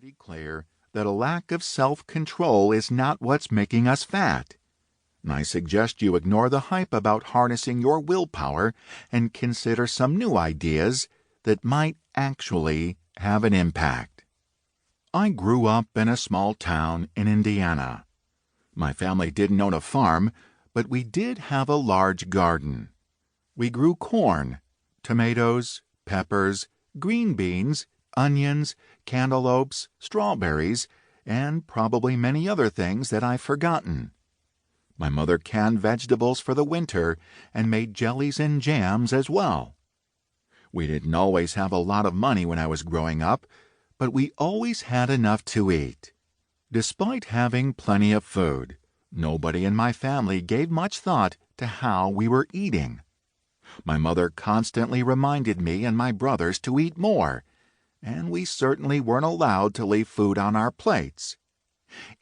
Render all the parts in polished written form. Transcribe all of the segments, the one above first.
pretty clear that a lack of self-control is not what's making us fat. I suggest you ignore the hype about harnessing your willpower and consider some new ideas that might actually have an impact. I grew up in a small town in Indiana. My family didn't own a farm, but we did have a large garden. We grew corn, tomatoes, peppers, green beans, onions, cantaloupes, strawberries, and probably many other things that I've forgotten. My mother canned vegetables for the winter and made jellies and jams as well. We didn't always have a lot of money when I was growing up, but we always had enough to eat. Despite having plenty of food, nobody in my family gave much thought to how we were eating. My mother constantly reminded me and my brothers to eat more, and we certainly weren't allowed to leave food on our plates.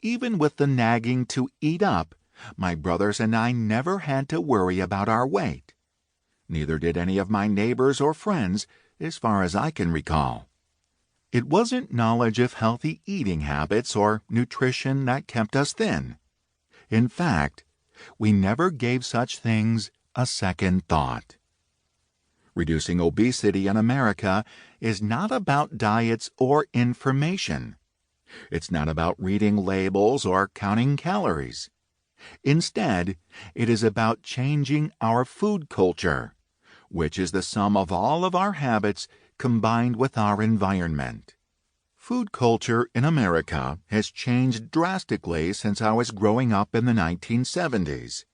Even with the nagging to eat up, my brothers and I never had to worry about our weight. Neither did any of my neighbors or friends, as far as I can recall. It wasn't knowledge of healthy eating habits or nutrition that kept us thin. In fact, we never gave such things a second thought. Reducing obesity in America is not about diets or information. It's not about reading labels or counting calories. Instead, it is about changing our food culture, which is the sum of all of our habits combined with our environment. Food culture in America has changed drastically since I was growing up in the 1970s.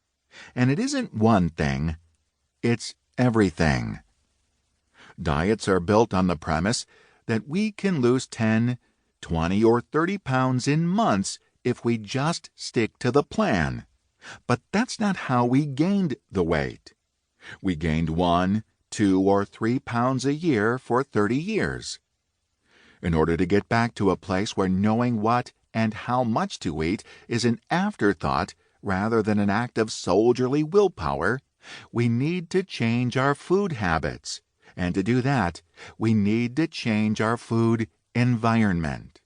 And it isn't one thing, it's everything. Diets are built on the premise that we can lose 10, 20, or 30 pounds in months if we just stick to the plan. But that's not how we gained the weight. We gained 1, 2, or 3 pounds a year for 30 years. In order to get back to a place where knowing what and how much to eat is an afterthought rather than an act of soldierly willpower, we need to change our food habits. And to do that, we need to change our food environment.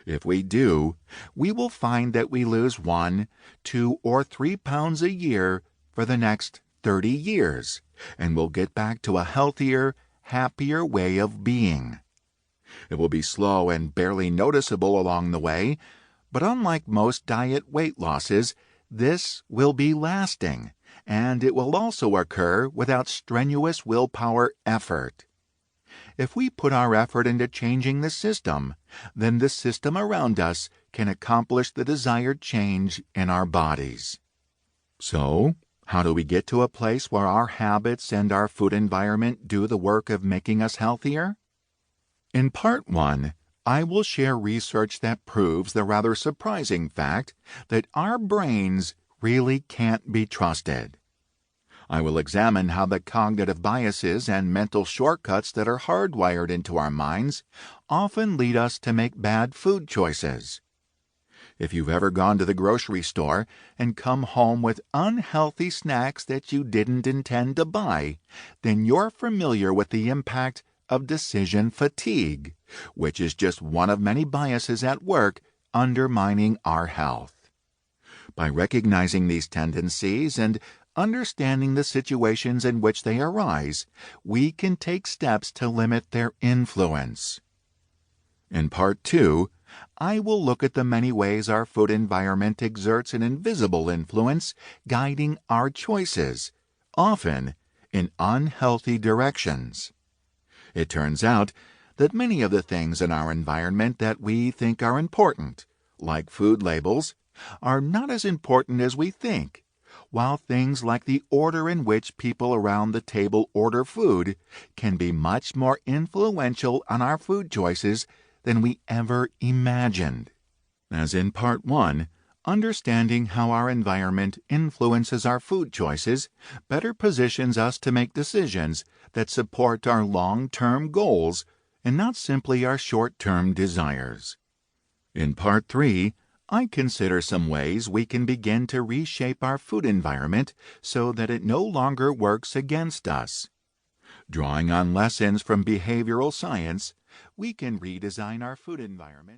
If we do, we will find that we lose 1, 2, or 3 pounds a year for the next 30 years, and we'll get back to a healthier, happier way of being. It will be slow and barely noticeable along the way, but unlike most diet weight losses, this will be lasting, and it will also occur without strenuous willpower effort. If we put our effort into changing the system, then the system around us can accomplish the desired change in our bodies. So, how do we get to a place where our habits and our food environment do the work of making us healthier? In Part 1, I will share research that proves the rather surprising fact that our brains really can't be trusted. I will examine how the cognitive biases and mental shortcuts that are hardwired into our minds often lead us to make bad food choices. If you've ever gone to the grocery store and come home with unhealthy snacks that you didn't intend to buy, then you're familiar with the impact of decision fatigue, which is just one of many biases at work undermining our health. By recognizing these tendencies and understanding the situations in which they arise, we can take steps to limit their influence. In Part 2, I will look at the many ways our food environment exerts an invisible influence guiding our choices, often in unhealthy directions. It turns out that many of the things in our environment that we think are important, like food labels, are not as important as we think, while things like the order in which people around the table order food can be much more influential on our food choices than we ever imagined. As in Part 1, understanding how our environment influences our food choices better positions us to make decisions that support our long-term goals and not simply our short-term desires. In Part 3, I consider some ways we can begin to reshape our food environment so that it no longer works against us. Drawing on lessons from behavioral science, we can redesign our food environment